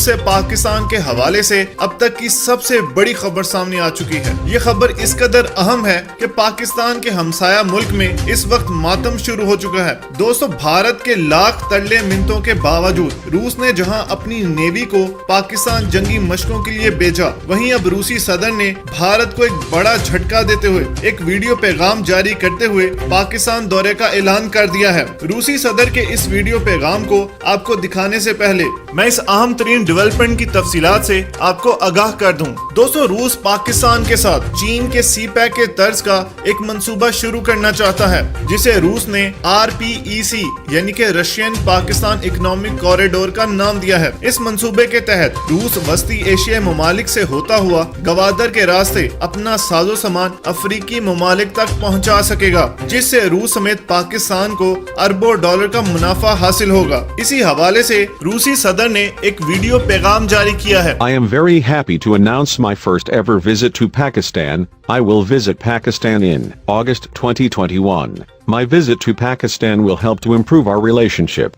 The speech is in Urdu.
روس سے پاکستان کے حوالے سے اب تک کی سب سے بڑی خبر سامنے آ چکی ہے۔ یہ خبر اس قدر اہم ہے کہ پاکستان کے ہمسایہ ملک میں اس وقت ماتم شروع ہو چکا ہے۔ دوستو، بھارت کے لاکھ ترلے منتوں کے باوجود روس نے جہاں اپنی نیوی کو پاکستان جنگی مشقوں کے لیے بھیجا، وہیں اب روسی صدر نے بھارت کو ایک بڑا جھٹکا دیتے ہوئے ایک ویڈیو پیغام جاری کرتے ہوئے پاکستان دورے کا اعلان کر دیا ہے۔ روسی صدر کے اس ویڈیو پیغام کو آپ کو دکھانے سے پہلے میں اس اہم ترین ڈیولپمنٹ کی تفصیلات سے آپ کو آگاہ کر دوں۔ دوستو، روس پاکستان کے ساتھ چین کے سی پیک کے طرز کا ایک منصوبہ شروع کرنا چاہتا ہے، جسے روس نے RPEC یعنی کہ رشین پاکستان اکنامک کوریڈور کا نام دیا ہے۔ اس منصوبے کے تحت روس وسطی ایشیائی ممالک سے ہوتا ہوا گوادر کے راستے اپنا ساز و سامان افریقی ممالک تک پہنچا سکے گا، جس سے روس سمیت پاکستان کو اربوں ڈالر کا منافع حاصل ہوگا۔ اسی حوالے سے روسی صدر نے ایک ویڈیو پیغام جاری کیا ہے۔ I am very happy to announce my first ever visit to Pakistan. I will visit Pakistan in August 2021. My visit to Pakistan will help to improve our relationship.